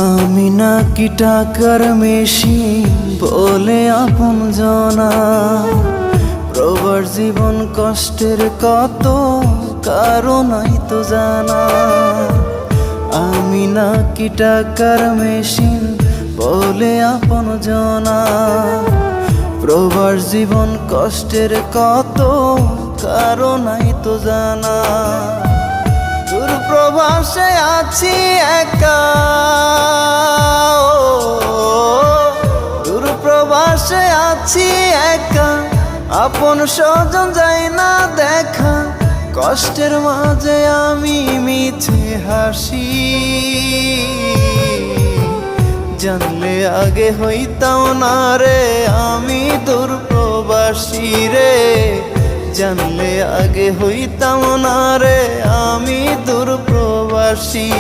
আমি নাকি টাকার মেশিন বলে আপন জনা, প্রবার জীবন কষ্টের কত কারণই তো জানা। আমি নাকি টাকার মেশিন বলে আপন জনা, প্রবার জীবন কষ্টের কত কারণই তো জানা। দূর প্রবাসে আছি একা, দূর প্রবাসে আছি একা, আপন স্বজন যায় না দেখা। কষ্টের মাঝে আমি মিছে হাসি, জানলে আগে হইতাম না রে আমি দূর প্রবাসী রে। জানলে আগে হইতাম না রে আমি দূর প্রবাসী।